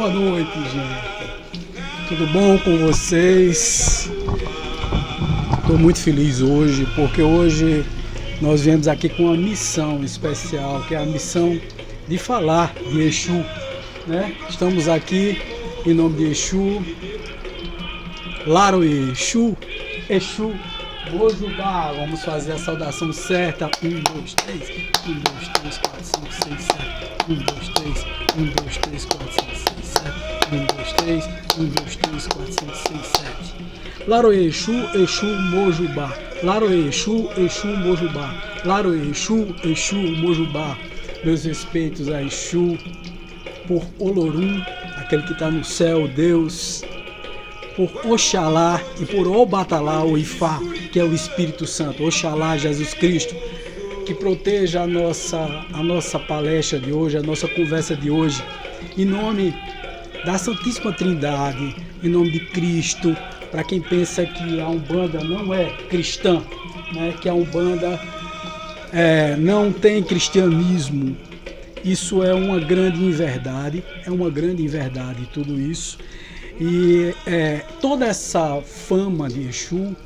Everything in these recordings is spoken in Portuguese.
Boa noite, gente. Tudo bom com vocês? Estou muito feliz hoje, porque hoje nós viemos aqui com uma missão especial, que é a missão de falar de Exu, né? Estamos aqui em nome de Exu, Laroê, Exu, Exu, Mojubá. Vamos fazer a saudação certa. 1, 2, 3, 1, 2, 3, 4, 5, 6, 7. 1, 2, 3, 1, 2, 3, 4, 5, 6, 7. 1, 2, 3, 1, 2, 3, 4, 5, 6, 7. Laroê, Exu, Exu, Mojubá. Laroê, Exu, Exu, Mojubá. Laroê, Exu, Exu, Mojubá. Meus respeitos a Exu, por Olorum, aquele que está no céu, Deus, por Oxalá e por Obatalá, o Ifá, que é o Espírito Santo. Oxalá, Jesus Cristo, que proteja a nossa palestra de hoje, a nossa conversa de hoje, em nome da Santíssima Trindade, em nome de Cristo. Para quem pensa que a Umbanda não é cristã, né, que a Umbanda não tem cristianismo, isso é uma grande inverdade, tudo isso. E toda essa fama de Exu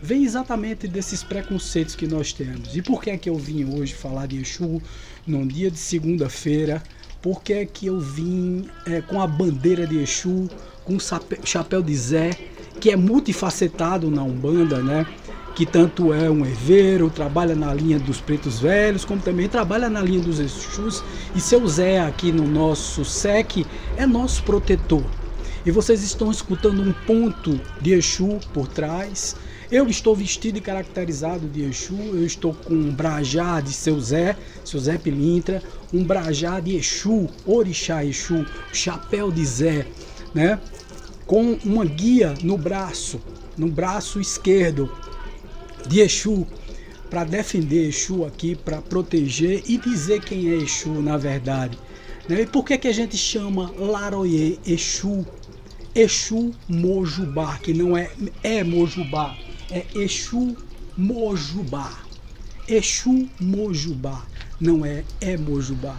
vem exatamente desses preconceitos que nós temos. E por que é que eu vim hoje falar de Exu num dia de segunda-feira? Por que é que eu vim com a bandeira de Exu, com o chapéu de Zé, que é multifacetado na Umbanda, né? Que tanto é um herveiro, trabalha na linha dos pretos velhos, como também trabalha na linha dos Exus. E seu Zé aqui no nosso SEC é nosso protetor. E vocês estão escutando um ponto de Exu por trás. Eu estou vestido e caracterizado de Exu. Eu estou com um brajá de seu Zé Pilintra, um brajá de Exu, Orixá Exu, chapéu de Zé, né? Com uma guia no braço esquerdo de Exu, para defender Exu aqui, para proteger e dizer quem é Exu na verdade, né? E por que a gente chama Laroê Exu? Exu Mojubá, que não é Mojubá, é Exu Mojubá. Exu Mojubá, não é Mojubá.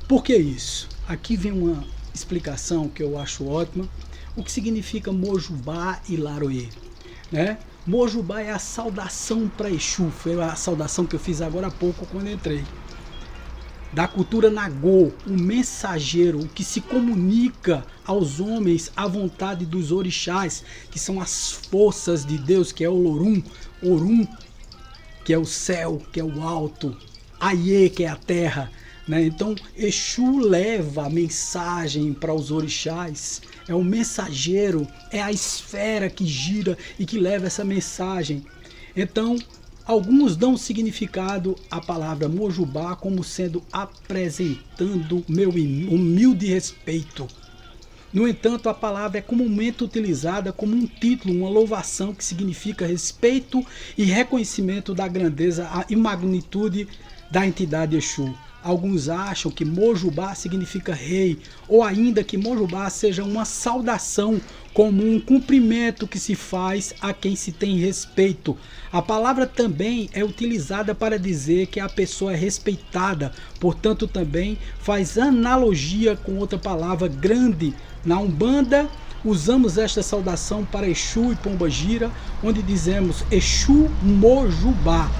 Por que isso? Aqui vem uma explicação que eu acho ótima. O que significa Mojubá e Laroê, né? Mojubá é a saudação para Exu, foi a saudação que eu fiz agora há pouco quando entrei. Da cultura Nagô, o mensageiro, o que se comunica aos homens à vontade dos orixás, que são as forças de Deus, que é o Olorum, Orum, que é o céu, que é o alto, Aie, que é a terra, né? Então, Exu leva a mensagem para os orixás, é o mensageiro, é a esfera que gira e que leva essa mensagem. Então, alguns dão significado à palavra Mojubá como sendo apresentando meu humilde respeito. No entanto, a palavra é comumente utilizada como um título, uma louvação que significa respeito e reconhecimento da grandeza e magnitude da entidade Exu. Alguns acham que Mojubá significa rei, ou ainda que Mojubá seja uma saudação como um cumprimento que se faz a quem se tem respeito. A palavra também é utilizada para dizer que a pessoa é respeitada, portanto também faz analogia com outra palavra grande. Na Umbanda, usamos esta saudação para Exu e Pombagira, onde dizemos Exu Mojubá,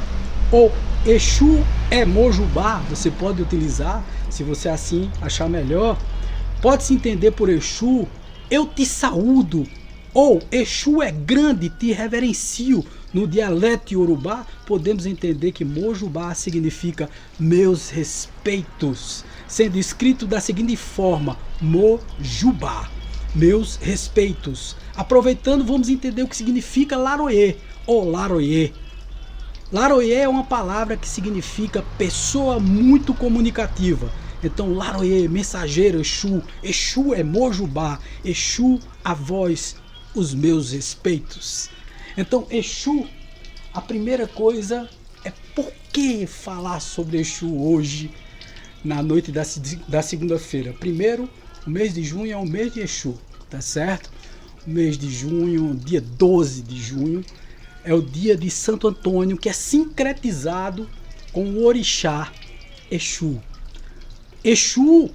ou Exu é Mojubá, você pode utilizar, se você assim achar melhor. Pode-se entender por Exu, eu te saúdo, ou Exu é grande, te reverencio. No dialeto iorubá, podemos entender que Mojubá significa meus respeitos, sendo escrito da seguinte forma, Mojubá, meus respeitos. Aproveitando, vamos entender o que significa Laroê, ou Laroê. Laroê é uma palavra que significa pessoa muito comunicativa. Então, Laroê, mensageiro, Exu. Exu é Mojubá. Exu, a vós, os meus respeitos. Então, Exu, a primeira coisa é por que falar sobre Exu hoje, na noite da segunda-feira. Primeiro, o mês de junho é o mês de Exu, tá certo? O mês de junho, dia 12 de junho, é o dia de Santo Antônio, que é sincretizado com o orixá Exu. Exu,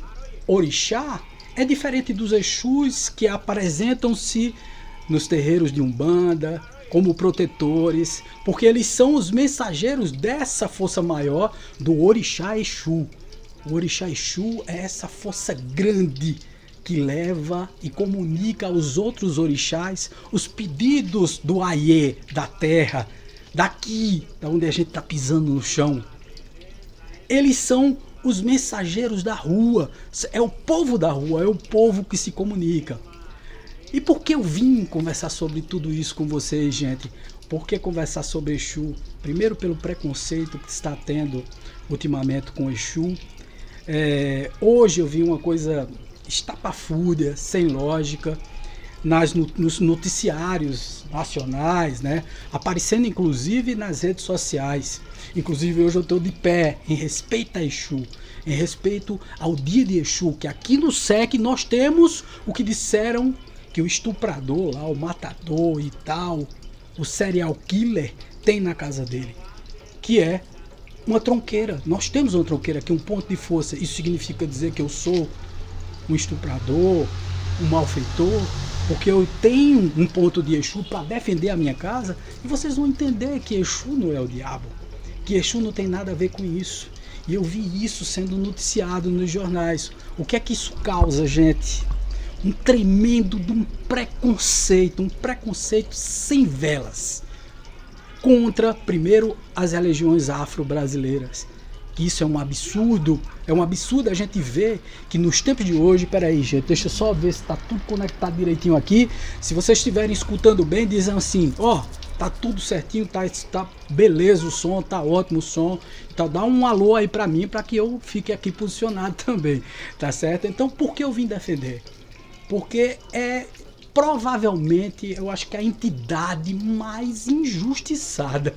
orixá, É diferente dos Exus que apresentam-se nos terreiros de Umbanda como protetores, porque eles são os mensageiros dessa força maior do Orixá Exu. O Orixá Exu é essa força grande que leva e comunica aos outros orixás os pedidos do Aie, da terra, daqui, da onde a gente está pisando no chão. Eles são os mensageiros da rua, é o povo da rua, é o povo que se comunica. E por que eu vim conversar sobre tudo isso com vocês, gente? Por que conversar sobre Exu? Primeiro pelo preconceito que está tendo ultimamente com Exu. Hoje eu vi uma coisa estapafúrdia, sem lógica, nos noticiários nacionais, né? Aparecendo inclusive nas redes sociais. Inclusive hoje eu estou de pé em respeito a Exu, em respeito ao dia de Exu, que aqui no SEC nós temos o que disseram que o estuprador lá, o matador e tal, o serial killer tem na casa dele, que é uma tronqueira. Nós temos uma tronqueira aqui, um ponto de força. Isso significa dizer que eu sou um estuprador, um malfeitor, porque eu tenho um ponto de Exu para defender a minha casa, e vocês vão entender que Exu não é o diabo, que Exu não tem nada a ver com isso. E eu vi isso sendo noticiado nos jornais. O que é que isso causa, gente? Um tremendo de um preconceito sem velas contra, primeiro, as religiões afro-brasileiras. Que isso é um absurdo a gente ver que nos tempos de hoje, peraí gente, deixa eu só ver se está tudo conectado direitinho aqui. Se vocês estiverem escutando bem, dizem assim, ó, tá tudo certinho, tá beleza o som, tá ótimo o som, então dá um alô aí para mim, para que eu fique aqui posicionado também, tá certo? Então por que eu vim defender? Porque provavelmente, eu acho que a entidade mais injustiçada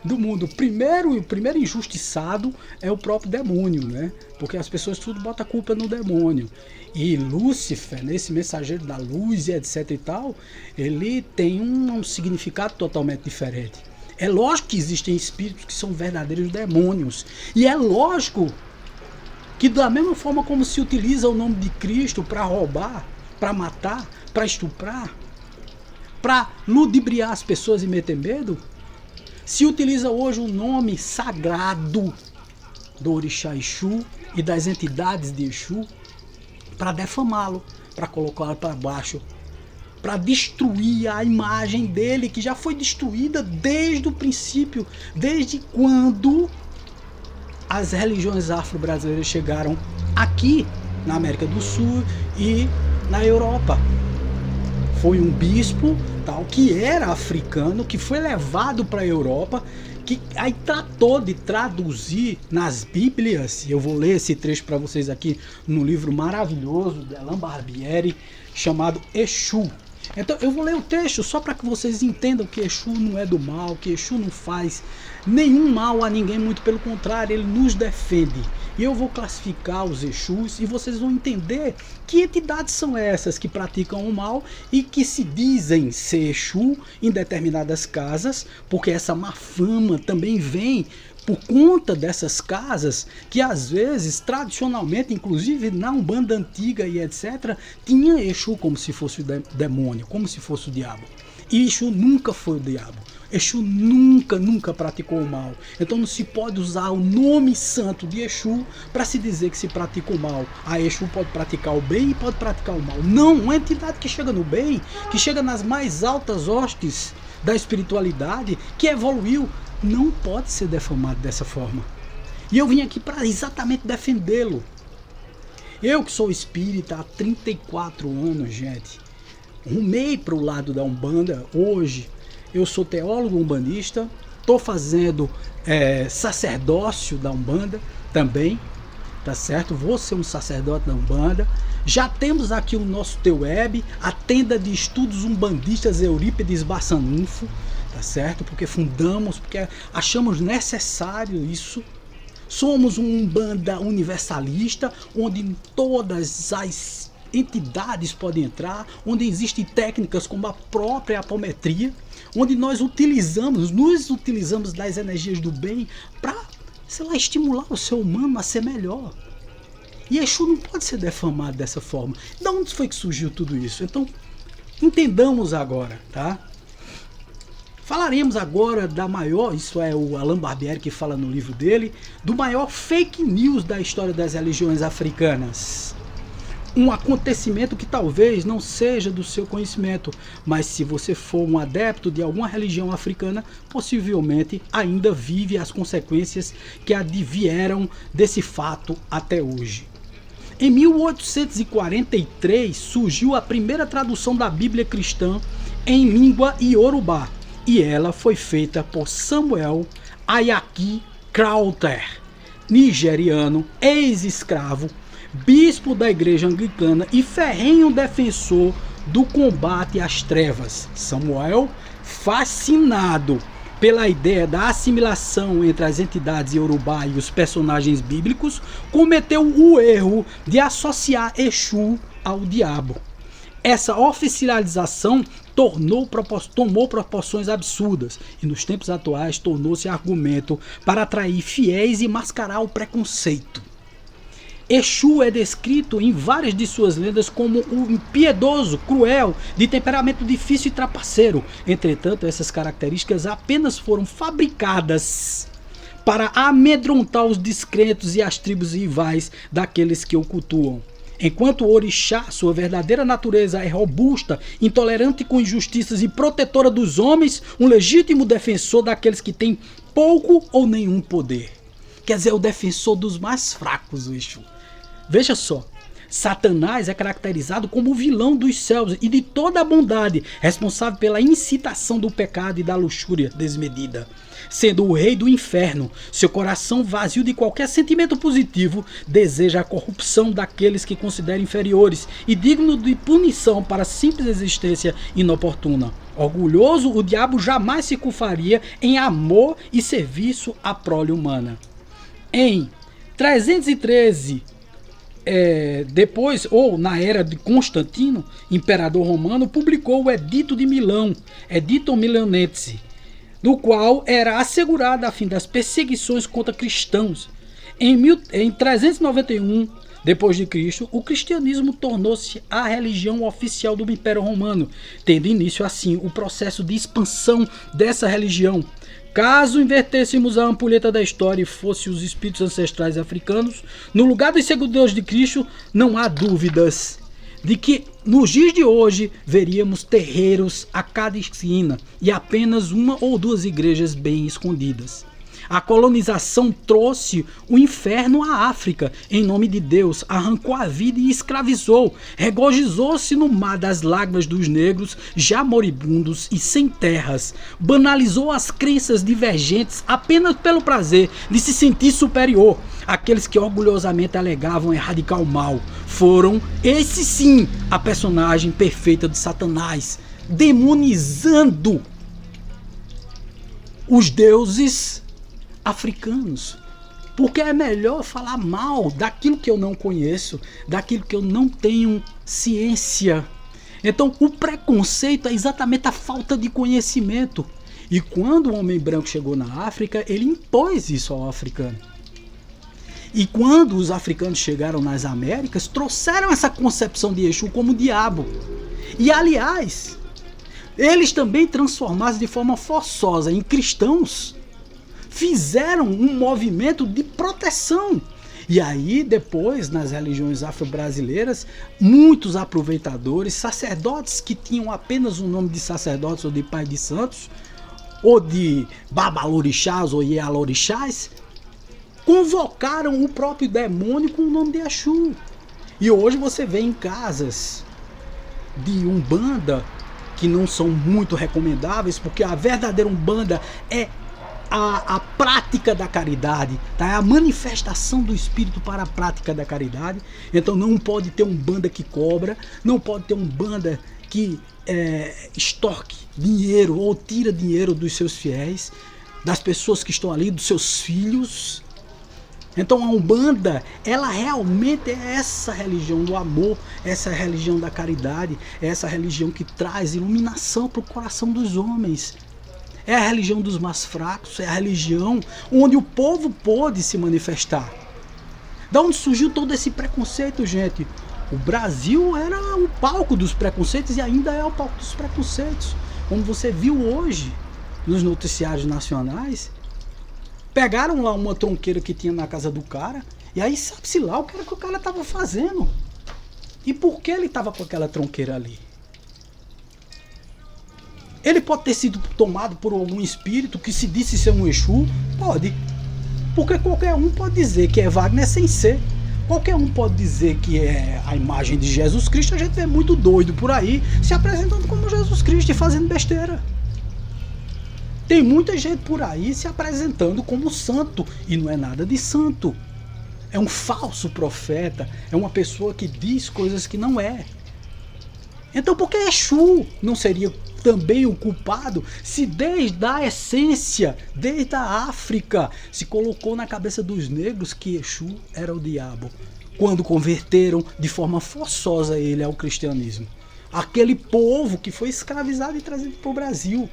do mundo. O primeiro injustiçado é o próprio demônio, né? Porque as pessoas tudo botam a culpa no demônio. E Lúcifer, esse mensageiro da luz e etc e tal, ele tem um significado totalmente diferente. É lógico que existem espíritos que são verdadeiros demônios. E é lógico que da mesma forma como se utiliza o nome de Cristo para roubar, para matar, para estuprar, para ludibriar as pessoas e meter medo, se utiliza hoje o nome sagrado do Orixá Exu e das entidades de Exu para defamá-lo, para colocá-lo para baixo, para destruir a imagem dele, que já foi destruída desde o princípio, desde quando as religiões afro-brasileiras chegaram aqui na América do Sul e na Europa. Foi um bispo tal que era africano, que foi levado para a Europa, que aí tratou de traduzir nas Bíblias. Eu vou ler esse trecho para vocês aqui no livro maravilhoso de Alain Barbieri, chamado Exu. Então eu vou ler o texto só para que vocês entendam que Exu não é do mal, que Exu não faz nenhum mal a ninguém, muito pelo contrário, ele nos defende. E eu vou classificar os Exus e vocês vão entender que entidades são essas que praticam o mal e que se dizem ser Exu em determinadas casas, porque essa má fama também vem por conta dessas casas que às vezes, tradicionalmente, inclusive na Umbanda antiga e etc, tinha Exu como se fosse o demônio, como se fosse o diabo. E Exu nunca foi o diabo. Exu nunca praticou o mal. Então não se pode usar o nome santo de Exu para se dizer que se pratica o mal. A Exu pode praticar o bem e pode praticar o mal. Não, uma entidade que chega no bem, que chega nas mais altas hostes da espiritualidade, que evoluiu, não pode ser defamado dessa forma. E eu vim aqui para exatamente defendê-lo. Eu que sou espírita há 34 anos, gente, rumei para o lado da Umbanda. Hoje eu sou teólogo umbandista, estou fazendo sacerdócio da Umbanda também, tá certo? Vou ser um sacerdote da Umbanda. Já temos aqui o nosso TEUEB, a tenda de estudos umbandistas Eurípides Bassanufo, tá certo? Porque fundamos, porque achamos necessário isso. Somos um Umbanda universalista, onde todas as entidades podem entrar, onde existem técnicas como a própria apometria, onde nós nos utilizamos das energias do bem para, sei lá, estimular o ser humano a ser melhor. E Exu não pode ser defamado dessa forma. De onde foi que surgiu tudo isso? Então, entendamos agora, tá? Falaremos agora da maior, isso é o Alain Barbieri que fala no livro dele, do maior fake news da história das religiões africanas. Um acontecimento que talvez não seja do seu conhecimento, mas se você for um adepto de alguma religião africana, possivelmente ainda vive as consequências que advieram desse fato até hoje. Em 1843 surgiu a primeira tradução da Bíblia cristã em língua iorubá, e ela foi feita por Samuel Ayaki Crowther, nigeriano, ex-escravo, bispo da igreja anglicana e ferrenho defensor do combate às trevas. Samuel, fascinado pela ideia da assimilação entre as entidades iorubá e os personagens bíblicos, cometeu o erro de associar Exu ao diabo. Essa oficialização tomou proporções absurdas e nos tempos atuais tornou-se argumento para atrair fiéis e mascarar o preconceito. Exu é descrito em várias de suas lendas como um impiedoso, cruel, de temperamento difícil e trapaceiro. Entretanto, essas características apenas foram fabricadas para amedrontar os descrentes e as tribos rivais daqueles que o cultuam. Enquanto o orixá, sua verdadeira natureza é robusta, intolerante com injustiças e protetora dos homens, um legítimo defensor daqueles que têm pouco ou nenhum poder. Quer dizer, o defensor dos mais fracos, o Exu. Veja só, Satanás é caracterizado como o vilão dos céus e de toda a bondade, responsável pela incitação do pecado e da luxúria desmedida. Sendo o rei do inferno, seu coração vazio de qualquer sentimento positivo, deseja a corrupção daqueles que considera inferiores e digno de punição para a simples existência inoportuna. Orgulhoso, o diabo jamais se curvaria em amor e serviço à prole humana. Em 313 depois, ou na era de Constantino, imperador romano, publicou o Edito de Milão, Edito Milanense, do qual era assegurada a fim das perseguições contra cristãos. Em 391 depois de Cristo, o cristianismo tornou-se a religião oficial do Império Romano, tendo início assim o processo de expansão dessa religião. Caso invertêssemos a ampulheta da história e fossem os espíritos ancestrais africanos, no lugar dos seguidores de Cristo, não há dúvidas de que nos dias de hoje veríamos terreiros a cada esquina e apenas uma ou duas igrejas bem escondidas. A colonização trouxe o inferno à África, em nome de Deus, arrancou a vida e escravizou, regozijou-se no mar das lágrimas dos negros, já moribundos e sem terras, banalizou as crenças divergentes apenas pelo prazer de se sentir superior. Aqueles que orgulhosamente alegavam erradicar o mal foram, esse sim, a personagem perfeita de Satanás, demonizando os deuses africanos, porque é melhor falar mal daquilo que eu não conheço, daquilo que eu não tenho ciência. Então o preconceito é exatamente a falta de conhecimento, e quando o homem branco chegou na África, ele impôs isso ao africano. E quando os africanos chegaram nas Américas, trouxeram essa concepção de Exu como diabo. E aliás, eles também transformaram de forma forçosa em cristãos, fizeram um movimento de proteção. E aí depois, nas religiões afro-brasileiras, muitos aproveitadores, sacerdotes que tinham apenas o nome de sacerdotes ou de pai de santos, ou de babalorixás ou ialorixás, convocaram o próprio demônio com o nome de Exu. E hoje você vê em casas de Umbanda, que não são muito recomendáveis, porque a verdadeira Umbanda é a prática da caridade, tá? É a manifestação do espírito para a prática da caridade. Então não pode ter Umbanda que cobra, não pode ter Umbanda que extorque dinheiro ou tira dinheiro dos seus fiéis, das pessoas que estão ali, dos seus filhos. Então a Umbanda, ela realmente é essa religião do amor, essa religião da caridade, é essa religião que traz iluminação para o coração dos homens. É a religião dos mais fracos, é a religião onde o povo pôde se manifestar. Da onde surgiu todo esse preconceito, gente? O Brasil era o palco dos preconceitos e ainda é o palco dos preconceitos. Como você viu hoje nos noticiários nacionais, pegaram lá uma tronqueira que tinha na casa do cara, e aí sabe-se lá o que o cara estava fazendo. E por que ele estava com aquela tronqueira ali? Ele pode ter sido tomado por algum espírito que se disse ser um Exu? Pode. Porque qualquer um pode dizer que é Wagner sem ser. Qualquer um pode dizer que é a imagem de Jesus Cristo. A gente vê muito doido por aí se apresentando como Jesus Cristo e fazendo besteira. Tem muita gente por aí se apresentando como santo e não é nada de santo. É um falso profeta, é uma pessoa que diz coisas que não é. Então por que Exu não seria também o culpado se desde a essência, desde a África, se colocou na cabeça dos negros que Exu era o diabo, quando converteram de forma forçosa ele ao cristianismo? Aquele povo que foi escravizado e trazido para o Brasil.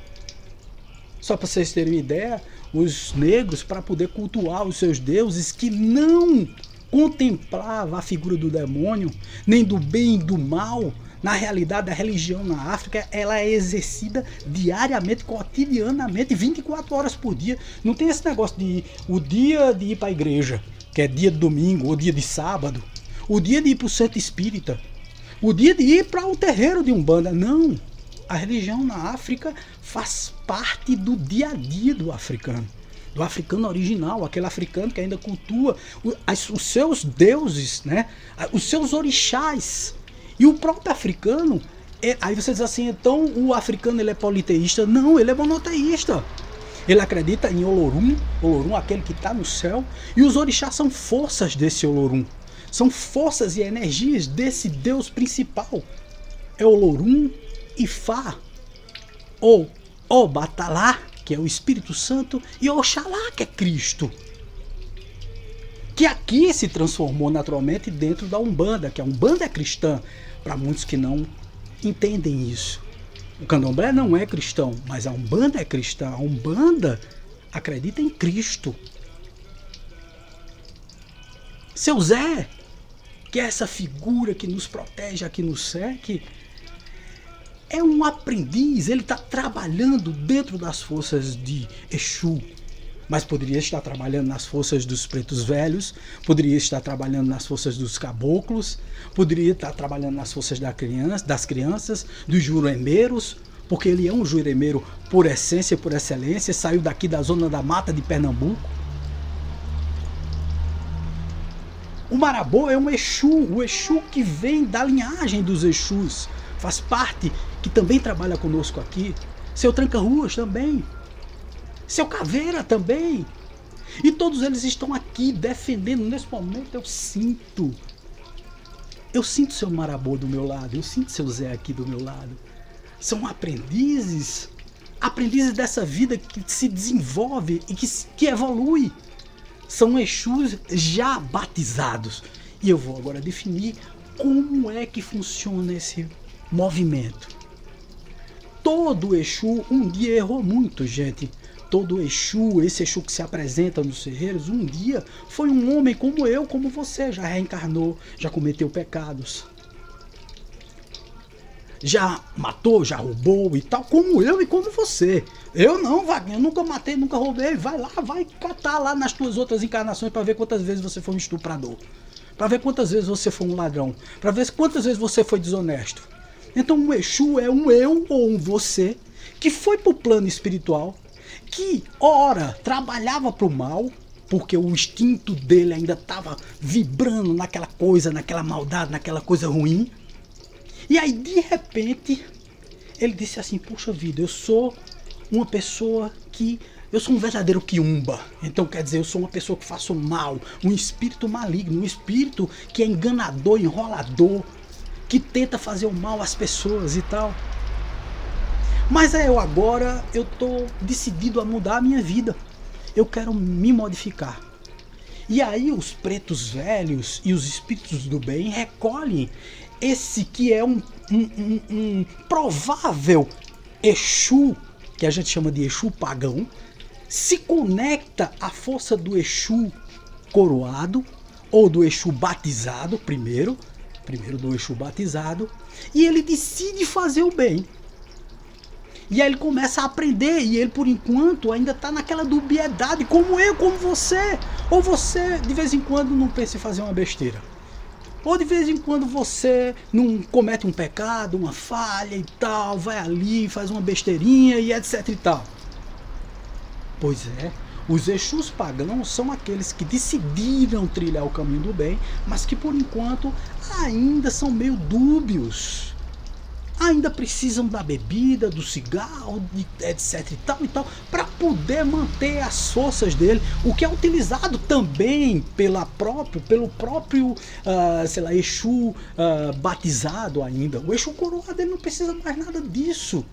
Só para vocês terem uma ideia, os negros, para poder cultuar os seus deuses que não contemplava a figura do demônio, nem do bem e do mal, na realidade a religião na África ela é exercida diariamente, cotidianamente, 24 horas por dia. Não tem esse negócio de o dia de ir para a igreja, que é dia de domingo ou dia de sábado, o dia de ir para o centro espírita, o dia de ir para o terreiro de Umbanda. Não. A religião na África faz parte do dia a dia do africano original, aquele africano que ainda cultua os seus deuses, né? Os seus orixás. E o próprio africano, aí você diz assim, então o africano ele é politeísta? Não, ele é monoteísta. Ele acredita em Olorum, aquele que está no céu, e os orixás são forças desse Olorum. São forças e energias desse Deus principal. É Olorum, Ifá, ou Obatalá, que é o Espírito Santo, e Oxalá, que é Cristo. Que aqui se transformou naturalmente dentro da Umbanda, que a Umbanda é cristã, para muitos que não entendem isso. O Candomblé não é cristão, mas a Umbanda é cristã. A Umbanda acredita em Cristo. Seu Zé, que é essa figura que nos protege aqui no SEC, é um aprendiz, ele está trabalhando dentro das forças de Exu, mas poderia estar trabalhando nas forças dos pretos velhos, poderia estar trabalhando nas forças dos caboclos, poderia estar trabalhando nas forças das crianças, dos juremeiros, porque ele é um juremeiro por essência, por excelência, saiu daqui da zona da mata de Pernambuco. O Marabô é um Exu, o Exu que vem da linhagem dos Exus, faz parte, que também trabalha conosco aqui. Seu Tranca-Ruas também. Seu Caveira também. E todos eles estão aqui defendendo. Nesse momento eu sinto seu Marabô do meu lado, eu sinto seu Zé aqui do meu lado. São aprendizes dessa vida que se desenvolve e que evolui. São Exus já batizados. E eu vou agora definir como é que funciona esse movimento. Todo Exu um dia errou muito, gente. Todo Exu, esse Exu que se apresenta nos terreiros, um dia foi um homem como eu, como você, já reencarnou, já cometeu pecados, já matou, já roubou e tal, como eu e como você. Eu não, Wagner, eu nunca matei, nunca roubei. Vai lá, vai catar lá nas tuas outras encarnações para ver quantas vezes você foi um estuprador, para ver quantas vezes você foi um ladrão, para ver quantas vezes você foi desonesto. Então um Exu é um eu ou um você que foi para o plano espiritual, que ora trabalhava para o mal, porque o instinto dele ainda estava vibrando naquela coisa, naquela maldade, naquela coisa ruim. E aí de repente ele disse assim, puxa vida, eu sou uma pessoa que... eu sou um verdadeiro quiumba. Então quer dizer, eu sou uma pessoa que faço mal, um espírito maligno, um espírito que é enganador, enrolador, que tenta fazer o mal às pessoas e tal. Mas eu agora, eu estou decidido a mudar a minha vida. Eu quero me modificar. E aí os pretos velhos e os espíritos do bem recolhem esse que é um provável Exu, que a gente chama de Exu pagão, se conecta à força do Exu coroado ou do Exu batizado primeiro do Exu batizado, e ele decide fazer o bem. E aí ele começa a aprender, e ele por enquanto ainda está naquela dubiedade, como eu, como você. Ou você de vez em quando não pensa em fazer uma besteira. Ou de vez em quando você não comete um pecado, uma falha e tal, vai ali, faz uma besteirinha e etc e tal. Pois é, os Exus pagãos são aqueles que decidiram trilhar o caminho do bem, mas que por enquanto ainda são meio dúbios. Ainda precisam da bebida, do cigarro, etc e tal, para poder manter as forças dele, o que é utilizado também pelo próprio sei lá, Exu batizado ainda. O Exu coroado, ele não precisa mais nada disso.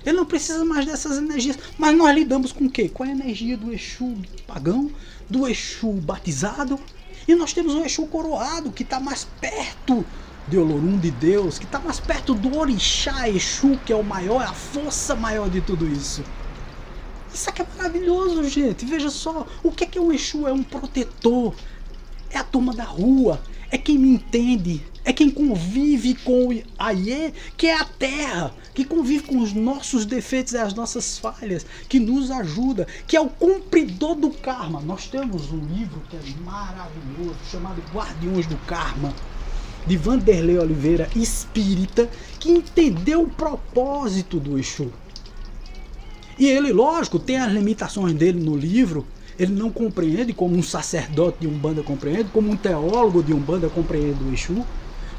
Ele não precisa mais dessas energias. Mas nós lidamos com o quê? Com a energia do Exu pagão, do Exu batizado, e nós temos o Exu coroado, que está mais perto de Olorum, de Deus, que está mais perto do Orixá Exu, que é o maior, a força maior de tudo isso. Isso aqui é maravilhoso, gente. Veja só, o que é um Exu? É um protetor, é a turma da rua, é quem me entende, é quem convive com o Aie, que é a terra, que convive com os nossos defeitos e as nossas falhas, que nos ajuda, que é o cumpridor do karma. Nós temos um livro que é maravilhoso, chamado Guardiões do Karma, de Vanderlei Oliveira, espírita, que entendeu o propósito do Exu. E ele, lógico, tem as limitações dele no livro. Ele não compreende como um sacerdote de Umbanda compreende, como um teólogo de Umbanda compreende o Exu,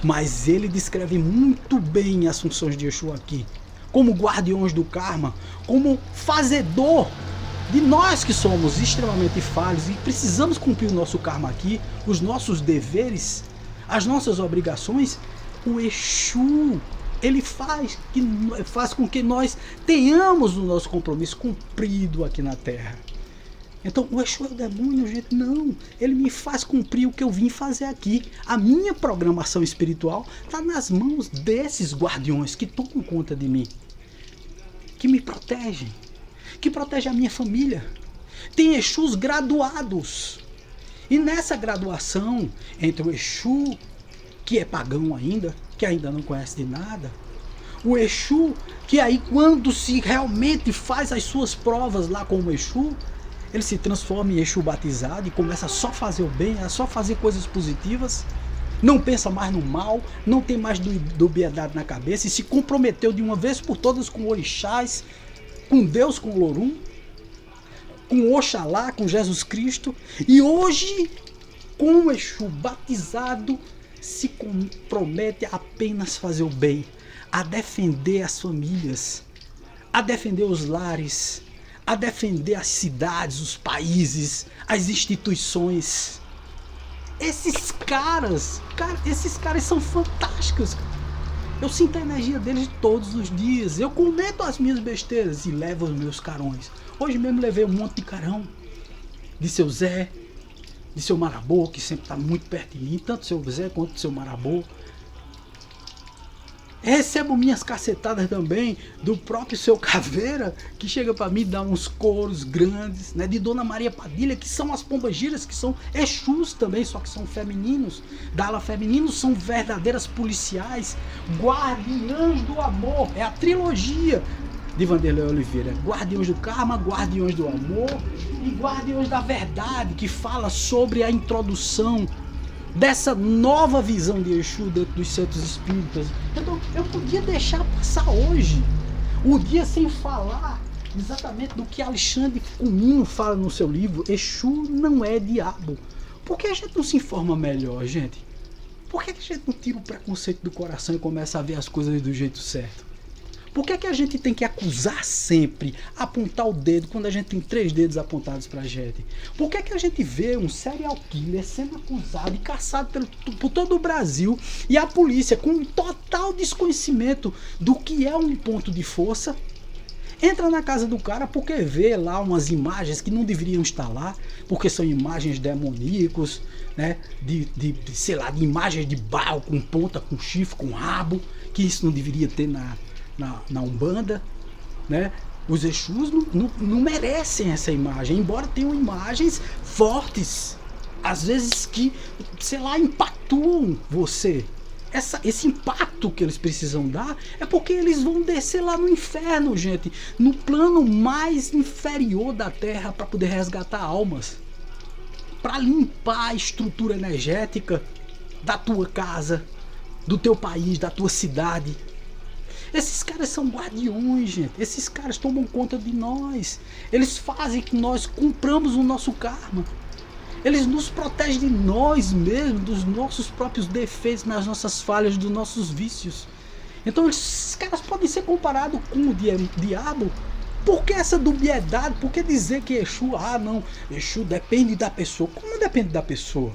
mas ele descreve muito bem as funções de Exu aqui, como guardiões do karma, como fazedor de nós que somos extremamente falhos e precisamos cumprir o nosso karma aqui, os nossos deveres, as nossas obrigações. O Exu, ele faz com que nós tenhamos o nosso compromisso cumprido aqui na Terra. Então, o Exu é o demônio, gente? Não, ele me faz cumprir o que eu vim fazer aqui. A minha programação espiritual está nas mãos desses guardiões que tomam conta de mim, que me protegem, que protegem a minha família. Tem Exus graduados. E nessa graduação, entre o Exu, que é pagão ainda, que ainda não conhece de nada, o Exu, que aí quando se realmente faz as suas provas lá com o Exu, ele se transforma em Exu batizado e começa a só fazer o bem, a só fazer coisas positivas, não pensa mais no mal, não tem mais dubiedade na cabeça e se comprometeu de uma vez por todas com orixás, com Deus, com Olorum, com Oxalá, com Jesus Cristo, e hoje, com o Exu batizado, se compromete a apenas fazer o bem, a defender as famílias, a defender os lares, a defender as cidades, os países, as instituições. Esses caras são fantásticos. Eu sinto a energia deles todos os dias. Eu cometo as minhas besteiras e levo os meus carões. Hoje mesmo levei um monte de carão de seu Zé, de seu Marabô, que sempre está muito perto de mim, tanto seu Zé quanto seu Marabô. Recebo minhas cacetadas também do próprio seu Caveira, que chega para mim e dá uns coros grandes, né? De Dona Maria Padilha, que são as pombagiras, que são Exus também, só que são femininos, da ala feminino, são verdadeiras policiais, guardiãs do amor, é a trilogia de Vanderlei Oliveira, Guardiões do Karma, Guardiões do Amor e Guardiões da Verdade, que fala sobre a introdução dessa nova visão de Exu dentro dos centros espíritas. Então eu podia deixar passar hoje o dia sem falar exatamente do que Alexandre Comino fala no seu livro, Exu não é diabo. Por que a gente não se informa melhor, gente? Por que a gente não tira o preconceito do coração e começa a ver as coisas do jeito certo? Por que a gente tem que acusar sempre, apontar o dedo quando a gente tem 3 dedos apontados pra gente? Por que a gente vê um serial killer sendo acusado e caçado por todo o Brasil e a polícia, com um total desconhecimento do que é um ponto de força, entra na casa do cara porque vê lá umas imagens que não deveriam estar lá, porque são imagens demoníacos, né? Sei lá, de imagens de Baal com ponta, com chifre, com rabo, que isso não deveria ter na Umbanda, né? Os Exus não merecem essa imagem, embora tenham imagens fortes, às vezes que, sei lá, impactuam você. Esse impacto que eles precisam dar é porque eles vão descer lá no inferno, gente, no plano mais inferior da Terra, para poder resgatar almas, para limpar a estrutura energética da tua casa, do teu país, da tua cidade. Esses caras são guardiões, gente. Esses caras tomam conta de nós. Eles fazem que nós cumpramos o nosso karma. Eles nos protegem de nós mesmos, dos nossos próprios defeitos, das nossas falhas, dos nossos vícios. Então esses caras podem ser comparados com o diabo. Por que essa dubiedade? Por que dizer que Exu, não, Exu depende da pessoa? Como depende da pessoa?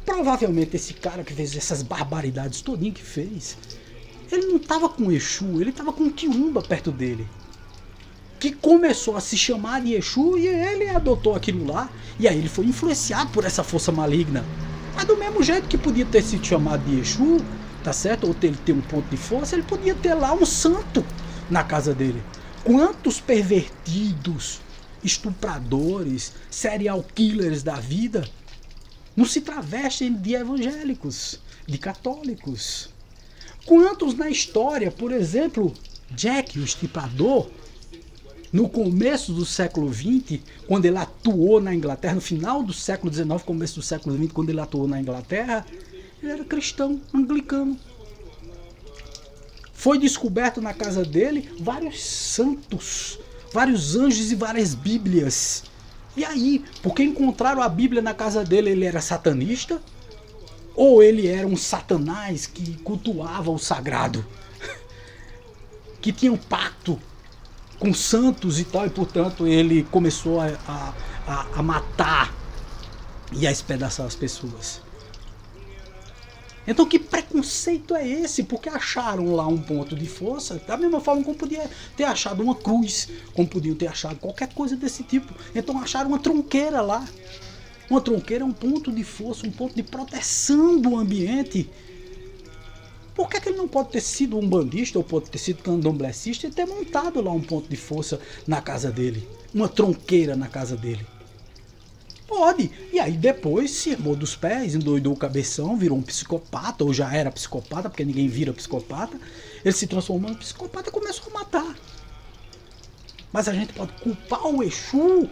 Provavelmente esse cara que fez essas barbaridades todinho que fez, ele não estava com Exu, ele estava com Quiumba perto dele, que começou a se chamar de Exu e ele adotou aquilo lá. E aí ele foi influenciado por essa força maligna. Mas do mesmo jeito que podia ter sido chamado de Exu, tá certo? Ou ter um ponto de força, ele podia ter lá um santo na casa dele. Quantos pervertidos, estupradores, serial killers da vida não se travestem de evangélicos, de católicos? Quantos na história, por exemplo, Jack, o estuprador, no começo do século XX, quando ele atuou na Inglaterra, no final do século XIX, começo do século XX, quando ele atuou na Inglaterra, ele era cristão, anglicano. Foi descoberto na casa dele vários santos, vários anjos e várias bíblias. E aí, porque encontraram a Bíblia na casa dele, ele era satanista? Ou ele era um satanás que cultuava o sagrado? Que tinha um pacto com santos e tal, e portanto ele começou a matar e a espedaçar as pessoas. Então que preconceito é esse? Porque acharam lá um ponto de força, da mesma forma como podia ter achado uma cruz, como podiam ter achado qualquer coisa desse tipo. Então acharam uma tronqueira lá. Uma tronqueira é um ponto de força, um ponto de proteção do ambiente. Por que ele não pode ter sido um bandista ou pode ter sido candomblessista e ter montado lá um ponto de força na casa dele? Uma tronqueira na casa dele? Pode. E aí depois se armou dos pés, endoidou o cabeção, virou um psicopata, ou já era psicopata, porque ninguém vira psicopata. Ele se transformou em psicopata e começou a matar. Mas a gente pode culpar o Exu?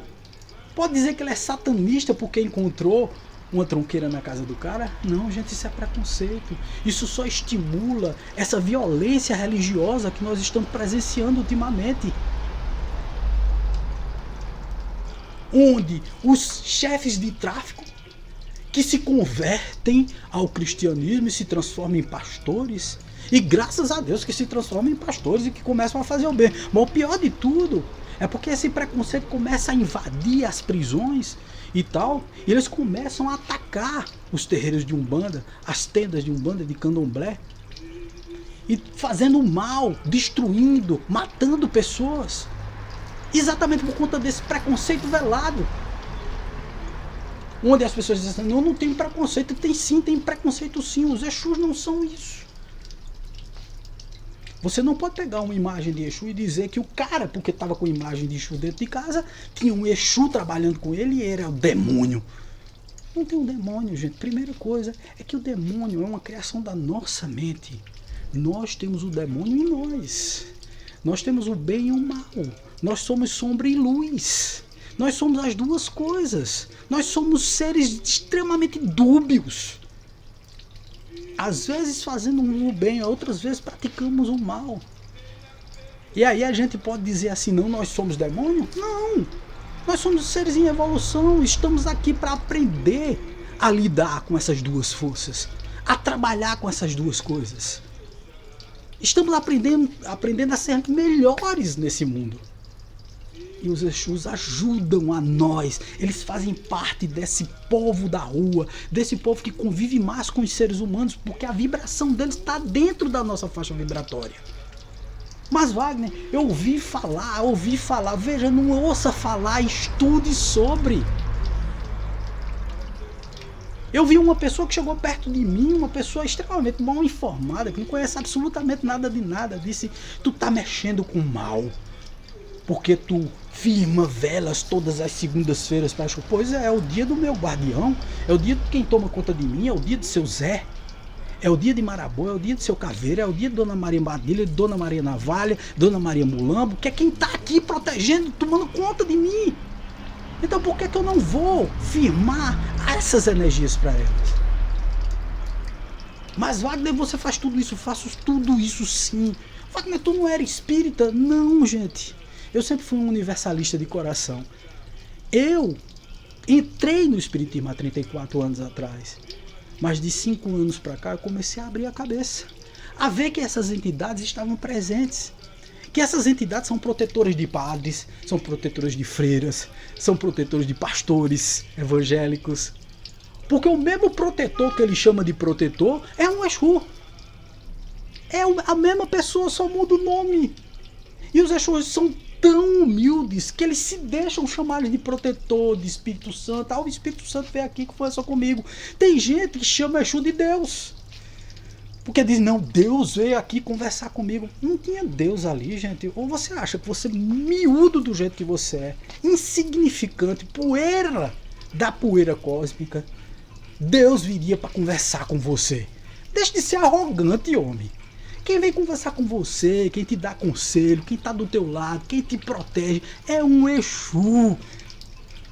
Pode dizer que ele é satanista porque encontrou uma tronqueira na casa do cara? Não, gente, isso é preconceito. Isso só estimula essa violência religiosa que nós estamos presenciando ultimamente. Onde os chefes de tráfico que se convertem ao cristianismo e se transformam em pastores, e graças a Deus que se transformam em pastores e que começam a fazer o bem. Mas o pior de tudo é porque esse preconceito começa a invadir as prisões e tal, e eles começam a atacar os terreiros de Umbanda, as tendas de Umbanda, de Candomblé, e fazendo mal, destruindo, matando pessoas, exatamente por conta desse preconceito velado. Onde as pessoas dizem assim, não tem preconceito. Tem sim, tem preconceito sim, os Exus não são isso. Você não pode pegar uma imagem de Exu e dizer que o cara, porque estava com a imagem de Exu dentro de casa, tinha um Exu trabalhando com ele e era o demônio. Não tem um demônio, gente. Primeira coisa é que o demônio é uma criação da nossa mente. Nós temos o demônio em nós. Nós temos o bem e o mal. Nós somos sombra e luz. Nós somos as duas coisas. Nós somos seres extremamente dúbios. Às vezes fazendo o bem, outras vezes praticamos o mal. E aí a gente pode dizer assim, não, nós somos demônio? Não, nós somos seres em evolução, estamos aqui para aprender a lidar com essas duas forças, a trabalhar com essas duas coisas. Estamos aprendendo a ser melhores nesse mundo. E os Exus ajudam a nós. Eles fazem parte desse povo da rua, desse povo que convive mais com os seres humanos, porque a vibração deles está dentro da nossa faixa vibratória. Mas Wagner, eu ouvi falar, veja, não ouça falar, estude sobre. Eu vi uma pessoa que chegou perto de mim, uma pessoa extremamente mal informada, que não conhece absolutamente nada de nada, disse, tu tá mexendo com o mal, porque tu firma velas todas as segundas-feiras para Exu. Pois é o dia do meu guardião, é o dia de quem toma conta de mim, é o dia de seu Zé, é o dia de Marabô, é o dia de seu Caveira, é o dia de Dona Maria Badilha, de Dona Maria Navalha, Dona Maria Mulambo, que é quem está aqui protegendo, tomando conta de mim. Então por que eu não vou firmar essas energias para elas? Mas Wagner, você faz tudo isso? Faço tudo isso sim. Wagner, tu não era espírita? Não, gente. Eu sempre fui um universalista de coração. Eu entrei no espiritismo há 34 anos atrás. Mas de 5 anos para cá eu comecei a abrir a cabeça. A ver que essas entidades estavam presentes. Que essas entidades são protetoras de padres, são protetoras de freiras, são protetores de pastores evangélicos. Porque o mesmo protetor que ele chama de protetor é um Exu. É a mesma pessoa, só muda o nome. E os Exus são tão humildes que eles se deixam chamar de protetor, de Espírito Santo. Ah, o Espírito Santo veio aqui, conversou comigo. Tem gente que chama Exu de Deus. Porque diz, não, Deus veio aqui conversar comigo. Não tinha Deus ali, gente. Ou você acha que você, miúdo do jeito que você é, insignificante, poeira da poeira cósmica, Deus viria para conversar com você? Deixe de ser arrogante, homem. Quem vem conversar com você, quem te dá conselho, quem está do teu lado, quem te protege, é um Exu.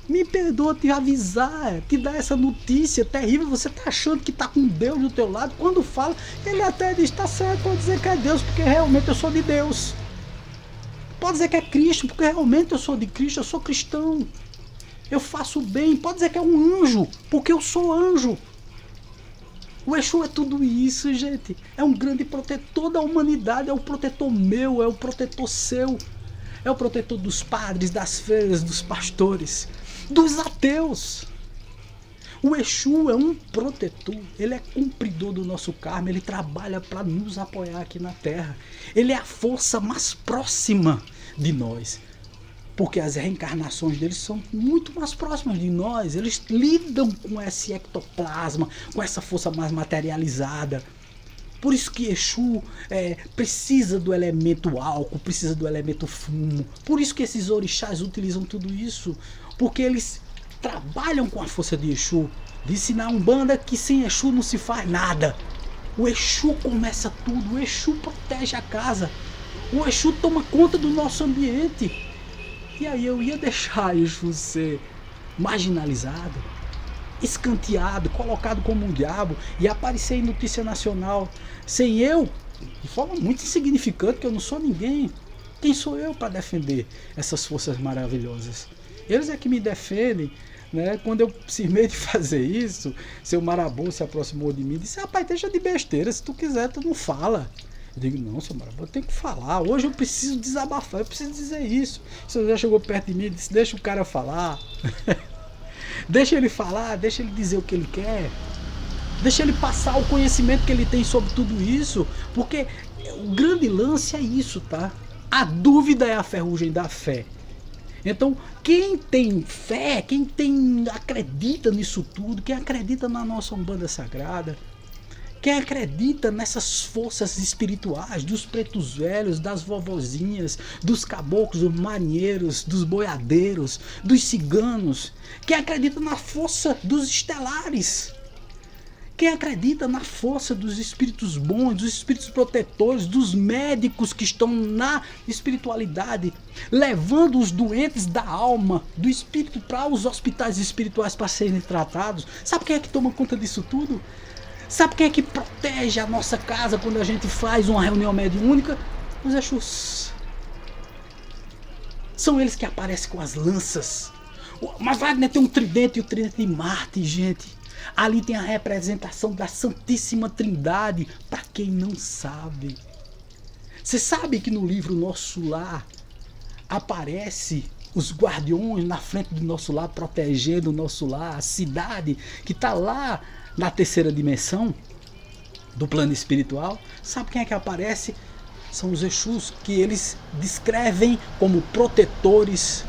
Me perdoa te avisar, te dar essa notícia terrível. Você tá achando que tá com Deus do teu lado. Quando fala, ele até diz, tá certo, pode dizer que é Deus, porque realmente eu sou de Deus. Pode dizer que é Cristo, porque realmente eu sou de Cristo, eu sou cristão. Eu faço bem. Pode dizer que é um anjo, porque eu sou anjo. O Exu é tudo isso, gente. É um grande protetor da humanidade. É o protetor meu, é o protetor seu. É o protetor dos padres, das freiras, dos pastores, dos ateus. O Exu é um protetor. Ele é cumpridor do nosso karma. Ele trabalha para nos apoiar aqui na Terra. Ele é a força mais próxima de nós. Porque as reencarnações deles são muito mais próximas de nós. Eles lidam com esse ectoplasma, com essa força mais materializada. Por isso que Exu precisa do elemento álcool, precisa do elemento fumo. Por isso que esses orixás utilizam tudo isso. Porque eles trabalham com a força de Exu. Disse na Umbanda que sem Exu não se faz nada. O Exu começa tudo, o Exu protege a casa. O Exu toma conta do nosso ambiente. E aí eu ia deixar Exu ser marginalizado, escanteado, colocado como um diabo e aparecer em notícia nacional sem eu, de forma muito insignificante, que eu não sou ninguém. Quem sou eu para defender essas forças maravilhosas? Eles é que me defendem, né? Quando eu cismei de fazer isso, seu Marabô se aproximou de mim e disse, rapaz, deixa de besteira, se tu quiser tu não fala. Eu digo, não, seu Marabô, eu tenho que falar. Hoje eu preciso desabafar, eu preciso dizer isso. O senhor já chegou perto de mim e disse, deixa o cara falar. Deixa ele falar, deixa ele dizer o que ele quer. Deixa ele passar o conhecimento que ele tem sobre tudo isso. Porque o grande lance é isso, tá? A dúvida é a ferrugem da fé. Então, quem tem fé, quem acredita nisso tudo, quem acredita na nossa Umbanda Sagrada, quem acredita nessas forças espirituais, dos pretos velhos, das vovozinhas, dos caboclos, dos marinheiros, dos boiadeiros, dos ciganos, quem acredita na força dos estelares, quem acredita na força dos espíritos bons, dos espíritos protetores, dos médicos que estão na espiritualidade, levando os doentes da alma, do espírito para os hospitais espirituais para serem tratados. Sabe quem é que toma conta disso tudo? Sabe quem é que protege a nossa casa quando a gente faz uma reunião mediúnica? Os Exus. São eles que aparecem com as lanças. Mas Wagner tem um tridente, e o tridente de Marte, gente. Ali tem a representação da Santíssima Trindade, para quem não sabe. Você sabe que no livro Nosso Lar aparece os guardiões na frente do nosso lar, protegendo o nosso lar, a cidade que está lá na terceira dimensão do plano espiritual? Sabe quem é que aparece? São os Exus, que eles descrevem como protetores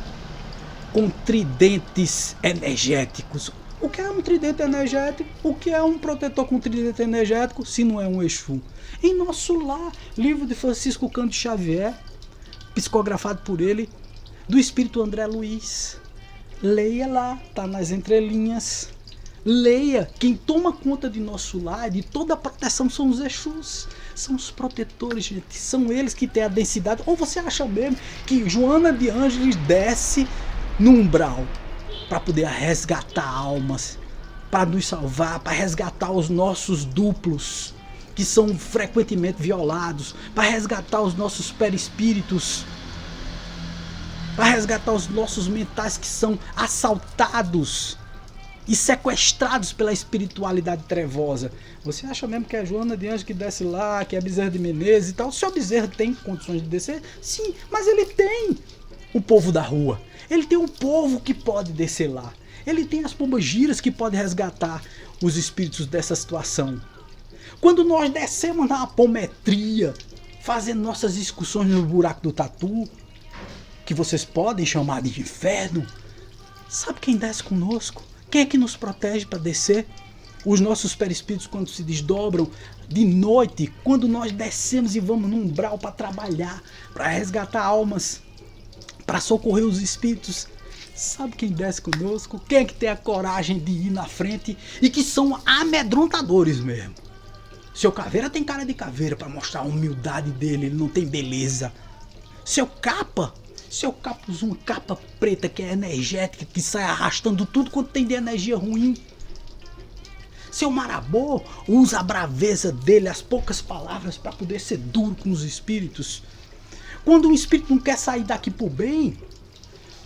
com tridentes energéticos. O que é um tridente energético? O que é um protetor com tridente energético, se não é um Exu? Em Nosso Lar, livro de Francisco Cândido Xavier, psicografado por ele, do espírito André Luiz. Leia lá, tá nas entrelinhas. Leia, quem toma conta de nosso lar, de toda a proteção, são os Exus. São os protetores, gente. São eles que têm a densidade. Ou você acha mesmo que Joana de Ângeles desce no umbral para poder resgatar almas, para nos salvar, para resgatar os nossos duplos, que são frequentemente violados, para resgatar os nossos perispíritos, para resgatar os nossos mentais que são assaltados e sequestrados pela espiritualidade trevosa. Você acha mesmo que é a Joana de Anjos que desce lá, que é a Bezerra de Menezes e tal? O senhor Bezerra tem condições de descer? Sim, mas ele tem o povo da rua. Ele tem um povo que pode descer lá. Ele tem as pombagiras que podem resgatar os espíritos dessa situação. Quando nós descemos na apometria, fazendo nossas excursões no buraco do tatu, que vocês podem chamar de inferno, sabe quem desce conosco? Quem é que nos protege para descer? Os nossos perispíritos, quando se desdobram de noite, quando nós descemos e vamos num umbral para trabalhar, para resgatar almas, para socorrer os espíritos, sabe quem desce conosco? Quem é que tem a coragem de ir na frente e que são amedrontadores mesmo? Seu Caveira tem cara de caveira para mostrar a humildade dele, ele não tem beleza. Seu Capa usa uma capa preta que é energética, que sai arrastando tudo quanto tem de energia ruim. Seu Marabô usa a braveza dele, as poucas palavras, para poder ser duro com os espíritos. Quando um espírito não quer sair daqui por bem,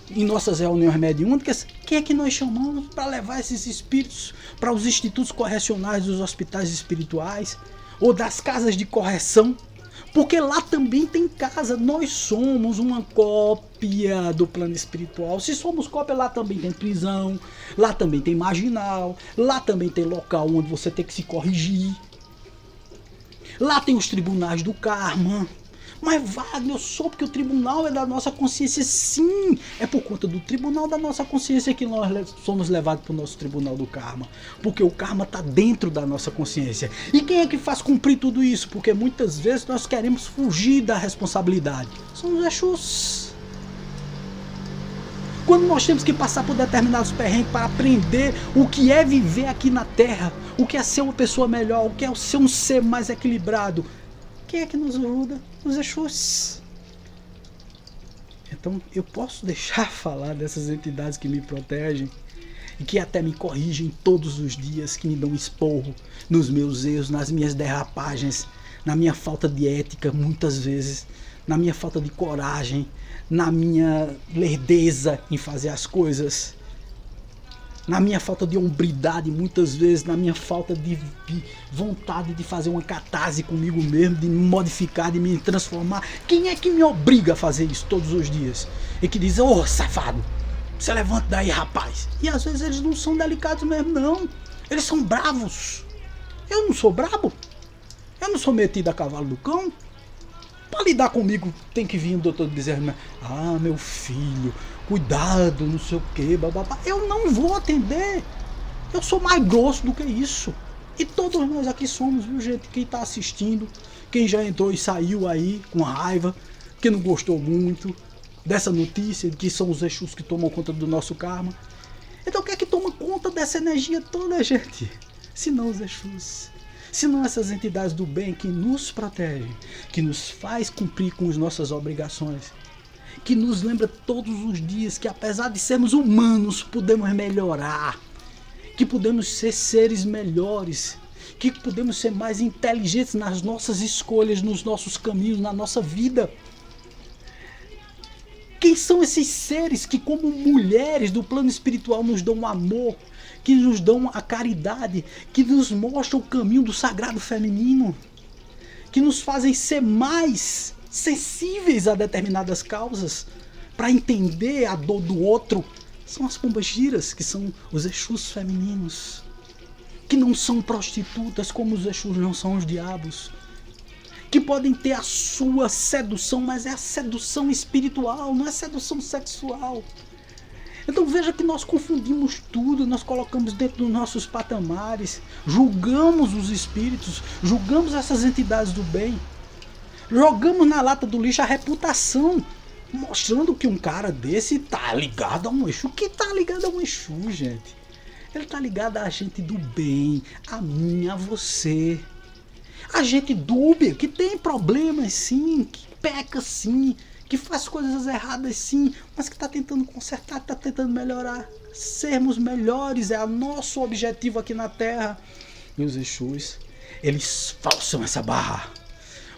em nossas reuniões mediúnicas, quem é que nós chamamos para levar esses espíritos para os institutos correcionais dos hospitais espirituais ou das casas de correção? Porque lá também tem casa. Nós somos uma cópia do plano espiritual. Se somos cópia, lá também tem prisão, lá também tem marginal, lá também tem local onde você tem que se corrigir. Lá tem os tribunais do karma. Mas Wagner, eu soube que o tribunal é da nossa consciência. Sim, é por conta do tribunal da nossa consciência que nós somos levados para o nosso tribunal do karma. Porque o karma está dentro da nossa consciência. E quem é que faz cumprir tudo isso? Porque muitas vezes nós queremos fugir da responsabilidade. São os Exus. Quando nós temos que passar por determinados perrengues para aprender o que é viver aqui na Terra, o que é ser uma pessoa melhor, o que é ser um ser mais equilibrado, quem é que nos ajuda? Os Exus. Então eu posso deixar falar dessas entidades que me protegem e que até me corrigem todos os dias, que me dão esporro nos meus erros, nas minhas derrapagens, na minha falta de ética muitas vezes, na minha falta de coragem, na minha lerdeza em fazer as coisas, na minha falta de hombridade muitas vezes, na minha falta de vontade de fazer uma catarse comigo mesmo, de me modificar, de me transformar. Quem é que me obriga a fazer isso todos os dias? E que diz, ô safado, você levanta daí, rapaz. E às vezes eles não são delicados mesmo, não. Eles são bravos. Eu não sou brabo. Eu não sou metido a cavalo do cão. Para lidar comigo tem que vir o doutor Bezerra. Ah, meu filho, cuidado, não sei o que, bababá. Eu não vou atender. Eu sou mais grosso do que isso. E todos nós aqui somos, viu, gente? Quem está assistindo, quem já entrou e saiu aí com raiva, que não gostou muito dessa notícia, que são os Exus que tomam conta do nosso karma. Então quem é que toma conta dessa energia toda, gente? Se não os Exus. Se não essas entidades do bem que nos protegem, que nos faz cumprir com as nossas obrigações, que nos lembra todos os dias que apesar de sermos humanos, podemos melhorar, que podemos ser seres melhores, que podemos ser mais inteligentes nas nossas escolhas, nos nossos caminhos, na nossa vida. Quem são esses seres que, como mulheres do plano espiritual, nos dão amor, que nos dão a caridade, que nos mostram o caminho do sagrado feminino, que nos fazem ser mais sensíveis a determinadas causas, para entender a dor do outro? São as pombagiras, que são os Exus femininos, que não são prostitutas como os Exus não são os diabos, que podem ter a sua sedução, mas é a sedução espiritual, não é sedução sexual. Então veja que nós confundimos tudo, nós colocamos dentro dos nossos patamares, julgamos os espíritos, julgamos essas entidades do bem, jogamos na lata do lixo a reputação mostrando que um cara desse tá ligado a um Exu. Que tá ligado a um Exu, gente? Ele tá ligado a gente do bem, a mim, a você. A gente dúbia, que tem problemas sim, que peca sim, que faz coisas erradas sim, mas que tá tentando consertar, tá tentando melhorar. Sermos melhores é o nosso objetivo aqui na Terra. E os Exus, eles forçam essa barra.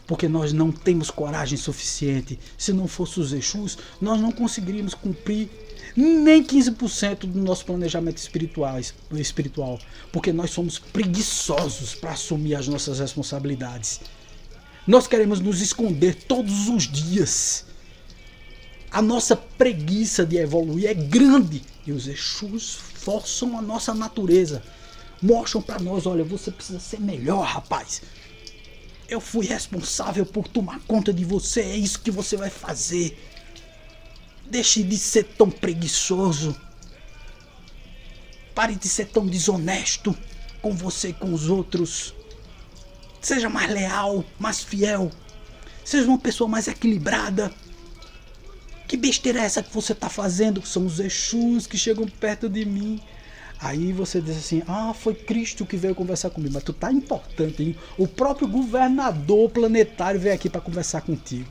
Porque nós não temos coragem suficiente. Se não fosse os Exus, nós não conseguiríamos cumprir nem 15% do nosso planejamento espiritual. Porque nós somos preguiçosos para assumir as nossas responsabilidades. Nós queremos nos esconder todos os dias. A nossa preguiça de evoluir é grande. E os Exus forçam a nossa natureza. Mostram para nós, olha, você precisa ser melhor, rapaz. Eu fui responsável por tomar conta de você, é isso que você vai fazer. Deixe de ser tão preguiçoso. Pare de ser tão desonesto com você e com os outros. Seja mais leal, mais fiel. Seja uma pessoa mais equilibrada. Que besteira é essa que você está fazendo? São os Exus que chegam perto de mim. Aí você diz assim, foi Cristo que veio conversar comigo. Mas tu tá importante, hein? O próprio governador planetário veio aqui para conversar contigo.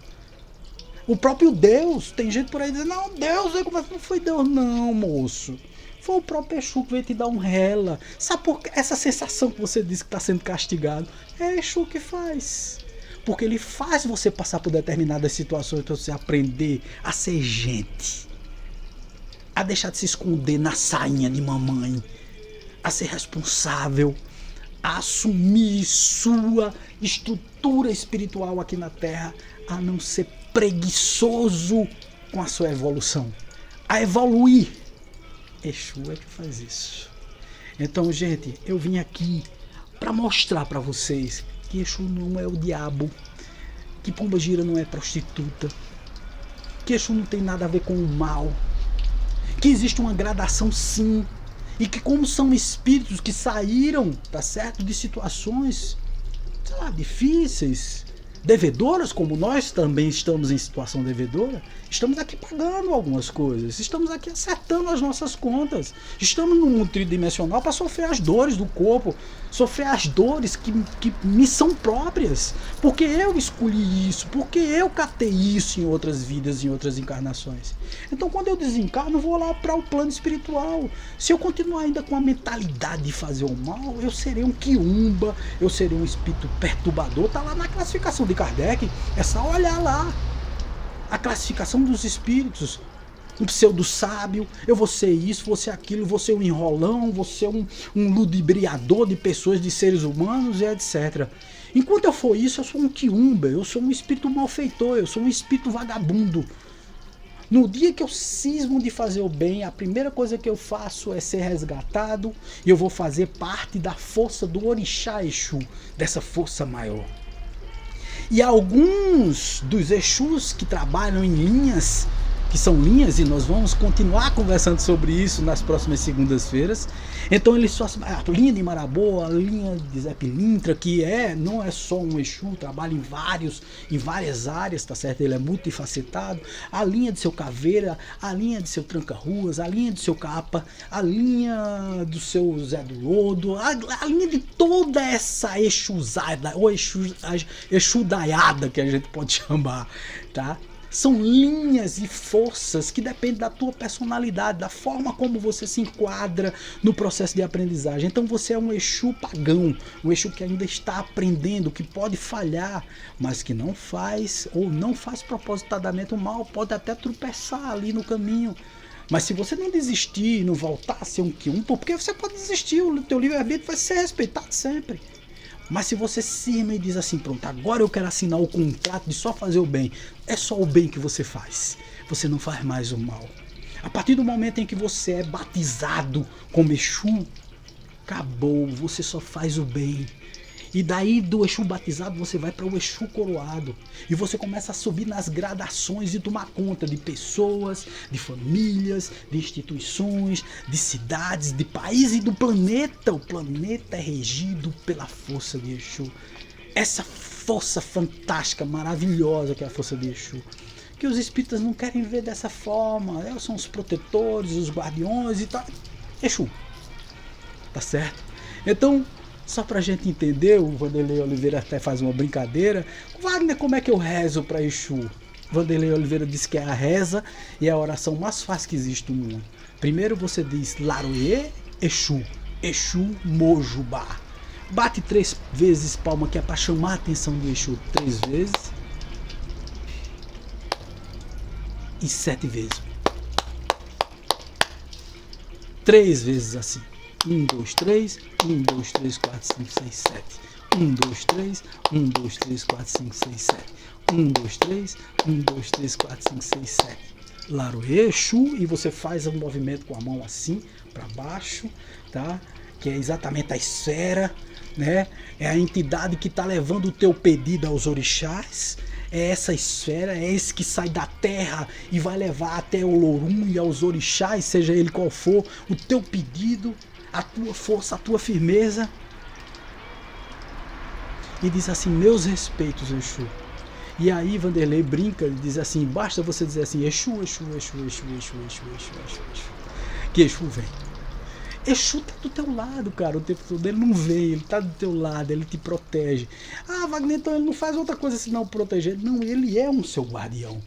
O próprio Deus, tem gente por aí dizendo, não, Deus veio conversar. Não foi Deus não, moço. Foi o próprio Exu que veio te dar um rela. Sabe por que essa sensação que você diz que está sendo castigado? É Exu que faz. Porque ele faz você passar por determinadas situações para você aprender a ser gente. A deixar de se esconder na sainha de mamãe, a ser responsável, a assumir sua estrutura espiritual aqui na Terra, a não ser preguiçoso com a sua evolução, a evoluir. Exu é que faz isso. Então, gente, eu vim aqui para mostrar para vocês que Exu não é o diabo, que Pombagira não é prostituta, que Exu não tem nada a ver com o mal, que existe uma gradação sim, e que como são espíritos que saíram, tá certo, de situações, sei lá, difíceis, devedoras, como nós também estamos em situação devedora, estamos aqui pagando algumas coisas, estamos aqui acertando as nossas contas, estamos no mundo tridimensional para sofrer as dores do corpo, sofrer as dores que me são próprias, porque eu escolhi isso, porque eu catei isso em outras vidas, em outras encarnações. Então quando eu desencarno, eu vou lá para o plano espiritual. Se eu continuar ainda com a mentalidade de fazer o mal, eu serei um quiumba, eu serei um espírito perturbador. Tá lá na classificação de Kardec, é só olhar lá a classificação dos espíritos. Um pseudo-sábio, eu vou ser isso, vou ser aquilo, vou ser um enrolão, vou ser um ludibriador de pessoas, de seres humanos e etc. Enquanto eu for isso, eu sou um quiumba, eu sou um espírito malfeitor, eu sou um espírito vagabundo. No dia que eu cismo de fazer o bem, a primeira coisa que eu faço é ser resgatado e eu vou fazer parte da força do Orixá Exu, dessa força maior. E alguns dos Exus que trabalham em linhas, que são linhas, e nós vamos continuar conversando sobre isso nas próximas segundas-feiras. Então eles só a linha de Maraboa, a linha de Zé Pilintra, que não é só um Exu, trabalha em várias áreas, tá certo? Ele é multifacetado. A linha de seu Caveira, a linha de seu Tranca-Ruas, a linha de seu Capa, a linha do seu Zé do Lodo, a linha de toda essa Exuzada, ou Exudaiada, que a gente pode chamar, tá? São linhas e forças que dependem da tua personalidade, da forma como você se enquadra no processo de aprendizagem. Então você é um Exu pagão, um Exu que ainda está aprendendo, que pode falhar, mas que não faz ou não faz propositadamente o mal, pode até tropeçar ali no caminho. Mas se você não desistir, não voltar a ser um quiumpa, porque você pode desistir, o teu livre-arbítrio vai ser respeitado sempre. Mas se você cisma e diz assim, pronto, agora eu quero assinar o contrato de só fazer o bem, é só o bem que você faz, você não faz mais o mal. A partir do momento em que você é batizado como Exu, acabou, você só faz o bem. E daí do Exu batizado você vai para o Exu coroado. E você começa a subir nas gradações e tomar conta de pessoas, de famílias, de instituições, de cidades, de países e do planeta. O planeta é regido pela força de Exu. Essa força fantástica, maravilhosa que é a força de Exu. porque os espíritas não querem ver dessa forma. Eles são os protetores, os guardiões e tal. Exu. Tá certo? Então, só pra gente entender, o Vanderlei Oliveira até faz uma brincadeira. Wagner, como é que eu rezo pra Exu? Vanderlei Oliveira diz que é a reza e é a oração mais fácil que existe no mundo. Primeiro você diz Laroê, Exu, Exu Mojubá. Bate 3 vezes palma, que é para chamar a atenção de Exu 3 vezes. E 7 vezes. 3 vezes assim. 1, 2, 3. 1, 2, 3, 4, 5, 6, 7. 1, 2, 3. 1, 2, 3, 4, 5, 6, 7. 1, 2, 3. 1, 2, 3, 4, 5, 6, 7. Laroê, Exu, e você faz um movimento com a mão assim, para baixo, tá? Que é exatamente a esfera, né? É a entidade que está levando o teu pedido aos orixás. É essa esfera, é esse que sai da terra e vai levar até o Lorum e aos orixás, seja ele qual for, o teu pedido, a tua força, a tua firmeza. E diz assim, meus respeitos, Exu. E aí Vanderlei brinca e diz assim, basta você dizer assim, Exu, Exu, Exu, Exu, Exu, Exu, Exu, Exu, Exu, que Exu vem. Exu tá do teu lado, cara, o tempo todo. Ele não vem, ele tá do teu lado, ele te protege. Ah, Wagner, então ele não faz outra coisa senão proteger. Não, ele é um seu guardião.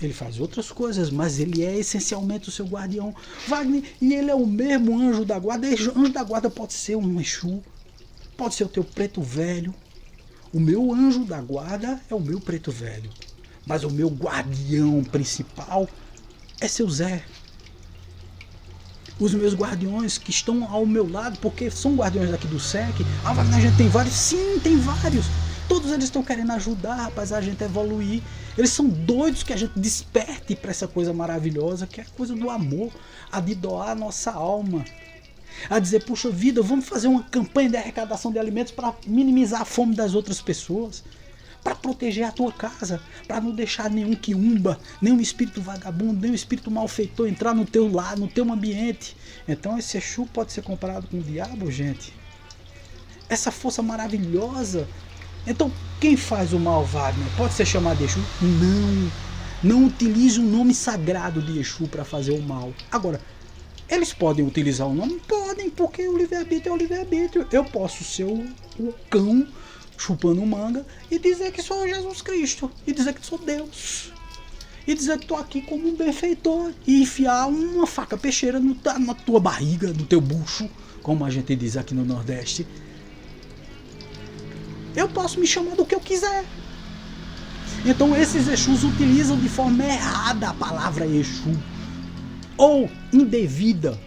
Ele faz outras coisas, mas ele é essencialmente o seu guardião. Wagner, e ele é o mesmo anjo da guarda. Anjo da guarda pode ser um Exu, pode ser o teu preto velho. O meu anjo da guarda é o meu preto velho. Mas o meu guardião principal é seu Zé. Os meus guardiões que estão ao meu lado, porque são guardiões daqui do SEC. Ah, Wagner, a gente tem vários? Sim, tem vários. Todos eles estão querendo ajudar, rapaz, a gente a evoluir. Eles são doidos que a gente desperte para essa coisa maravilhosa, que é a coisa do amor, a de doar a nossa alma. A dizer, puxa vida, vamos fazer uma campanha de arrecadação de alimentos para minimizar a fome das outras pessoas. Para proteger a tua casa, para não deixar nenhum quiumba, nenhum espírito vagabundo, nenhum espírito malfeitor entrar no teu lar, no teu ambiente. Então esse Exu pode ser comparado com o diabo, gente. Essa força maravilhosa. Então quem faz o mal, Wagner, pode ser chamado de Exu? Não. Não utilize o nome sagrado de Exu para fazer o mal. Agora, eles podem utilizar o nome? Podem, porque o livre-arbítrio é o livre-arbítrio. Eu posso ser o cão chupando manga e dizer que sou Jesus Cristo, e dizer que sou Deus, e dizer que estou aqui como um benfeitor, e enfiar uma faca peixeira na tua barriga, no teu bucho, como a gente diz aqui no Nordeste. Eu posso me chamar do que eu quiser. Então esses Exus utilizam de forma errada a palavra Exu, ou indevida.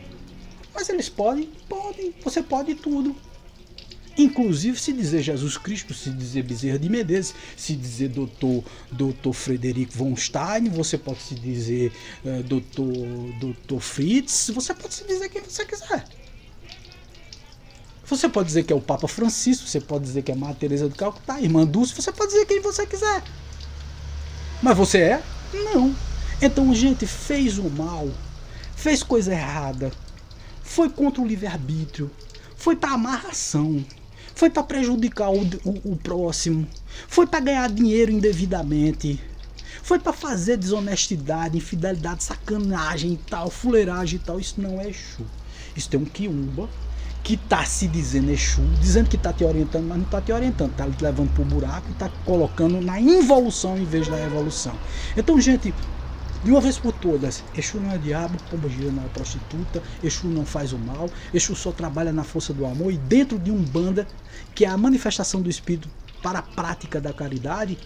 Mas eles podem, você pode tudo. Inclusive se dizer Jesus Cristo, se dizer Bezerra de Menezes, se dizer Dr. Frederico von Stein, você pode se dizer Dr. Fritz, você pode se dizer quem você quiser. Você pode dizer que é o Papa Francisco, você pode dizer que é Madre Teresa do Calcutá, Irmã Dulce, você pode dizer quem você quiser. Mas você é? Não. Então, gente, fez o mal, fez coisa errada, foi contra o livre-arbítrio, foi para amarração, foi para prejudicar o próximo, foi para ganhar dinheiro indevidamente, foi para fazer desonestidade, infidelidade, sacanagem e tal, fuleiragem e tal. Isso não é Exu. Isso tem um quiumba que tá se dizendo Exu, dizendo que tá te orientando, mas não tá te orientando, tá te levando pro buraco e tá colocando na involução em vez da evolução. Então, gente, de uma vez por todas, Exu não é diabo, pombogira não é prostituta, Exu não faz o mal, Exu só trabalha na força do amor, e dentro de Umbanda, que é a manifestação do espírito para a prática da caridade,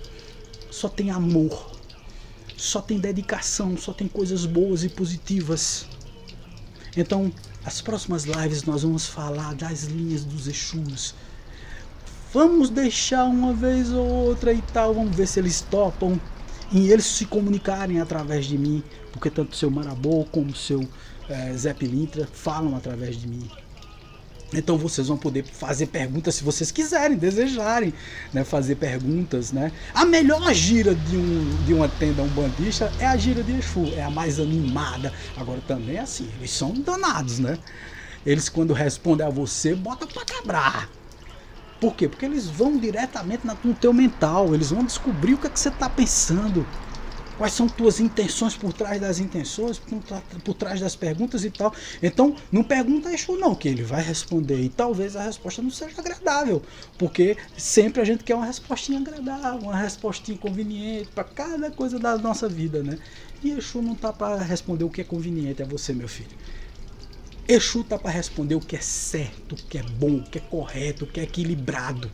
só tem amor, só tem dedicação, só tem coisas boas e positivas. Então, as próximas lives nós vamos falar das linhas dos Exus. Vamos deixar uma vez ou outra e tal, vamos ver se eles topam em eles se comunicarem através de mim, porque tanto o seu Marabô como o seu Zé Pilintra falam através de mim. Então vocês vão poder fazer perguntas se vocês quiserem, desejarem, né, fazer perguntas, né? A melhor gira de uma tenda umbandista é a gira de Exu, é a mais animada. Agora também assim, eles são danados, né? Eles quando respondem a você, bota pra quebrar. Por quê? Porque eles vão diretamente no teu mental, eles vão descobrir o que é que você está pensando. Quais são tuas intenções por trás das intenções, por trás das perguntas e tal. Então, não pergunta a Exu não, que ele vai responder. E talvez a resposta não seja agradável, porque sempre a gente quer uma respostinha agradável, uma respostinha conveniente para cada coisa da nossa vida, né? E Exu não tá para responder o que é conveniente a você, meu filho. Exu tá para responder o que é certo, o que é bom, o que é correto, o que é equilibrado.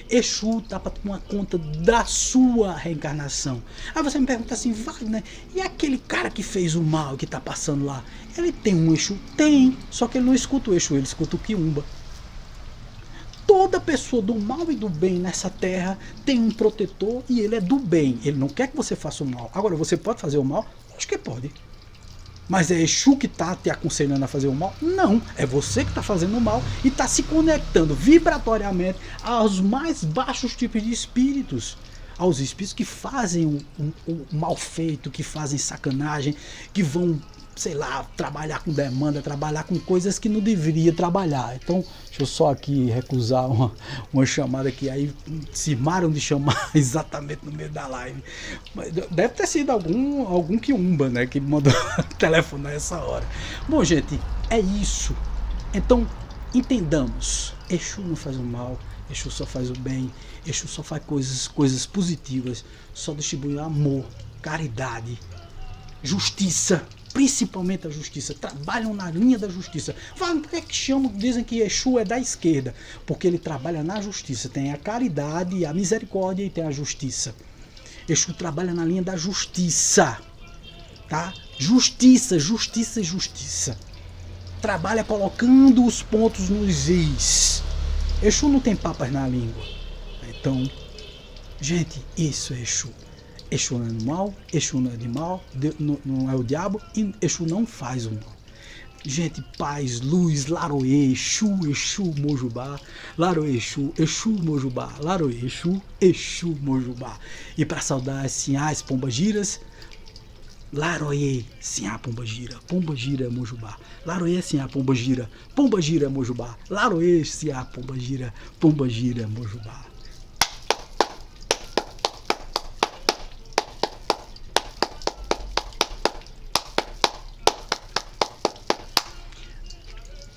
Exu está para tomar conta da sua reencarnação. Aí você me pergunta assim, Wagner, e aquele cara que fez o mal, que está passando lá, ele tem um Exu? Tem, só que ele não escuta o Exu, ele escuta o Quiumba. Toda pessoa do mal e do bem nessa terra tem um protetor e ele é do bem. Ele não quer que você faça o mal. Agora, você pode fazer o mal? Acho que pode. Mas é Exu que está te aconselhando a fazer o mal? Não, é você que está fazendo o mal e está se conectando vibratoriamente aos mais baixos tipos de espíritos. Aos espíritos que fazem o mal feito, que fazem sacanagem, que vão, sei lá, trabalhar com demanda, trabalhar com coisas que não deveria trabalhar. Então, deixa eu só aqui recusar uma chamada que aí cismaram de chamar exatamente no meio da live. Mas deve ter sido algum quiumba, né, que me mandou telefonar essa hora. Bom, gente, é isso. Então, entendamos. Exu não faz o mal, Exu só faz o bem, Exu só faz coisas positivas, só distribui amor, caridade, justiça. Principalmente a justiça, trabalham na linha da justiça. Por que dizem que Exu é da esquerda? Porque ele trabalha na justiça, tem a caridade, a misericórdia e tem a justiça. Exu trabalha na linha da justiça, tá? Justiça, justiça e justiça. Trabalha colocando os pontos nos is. Exu não tem papas na língua. Então, gente, isso é Exu. Exu não é do mal, Exu não é de mal, não é o diabo e Exu não faz o mal. Gente, paz, luz, Laroê, Exu, Exu, Mojubá, Laroê, Exu, Exu, Mojubá, Laroê, Exu, Exu, Mojubá. E para saudar as sinhás pombagiras, Laroê, sinhá pombagira, pombagira, Mojubá. Laroê, sinhá pombagira, pombagira, Mojubá. Laroê, sinhá pombagira, pombagira, Mojubá.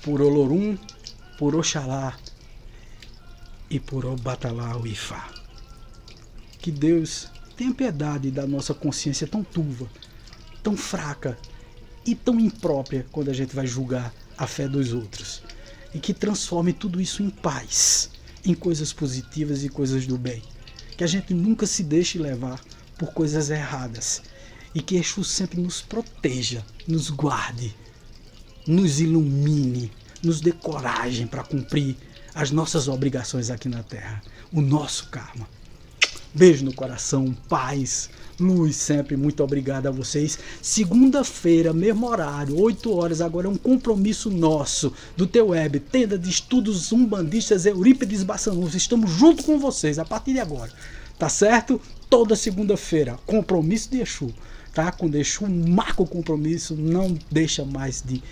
Por Olorum, por Oxalá e por Obatalá Uifá. Que Deus tenha piedade da nossa consciência tão turva, tão fraca e tão imprópria quando a gente vai julgar a fé dos outros. E que transforme tudo isso em paz, em coisas positivas e coisas do bem. Que a gente nunca se deixe levar por coisas erradas. E que Exu sempre nos proteja, nos guarde, nos ilumine, nos dê coragem para cumprir as nossas obrigações aqui na Terra, o nosso karma. Beijo no coração, paz, luz sempre, muito obrigado a vocês. Segunda-feira, mesmo horário, 8 horas, agora é um compromisso nosso, do Teu Web, Tenda de Estudos Umbandistas Eurípides Bassanufo. Estamos junto com vocês a partir de agora, tá certo? Toda segunda-feira, compromisso de Exu, tá? Quando Exu marca o compromisso, não deixa mais de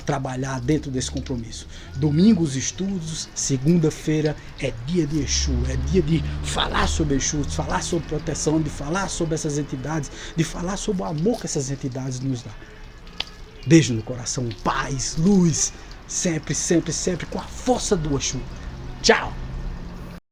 trabalhar dentro desse compromisso. Domingo os estudos, segunda-feira é dia de Exu, é dia de falar sobre Exu, de falar sobre proteção, de falar sobre essas entidades, de falar sobre o amor que essas entidades nos dão. Beijo no coração, paz, luz, sempre, sempre, sempre com a força do Exu. Tchau!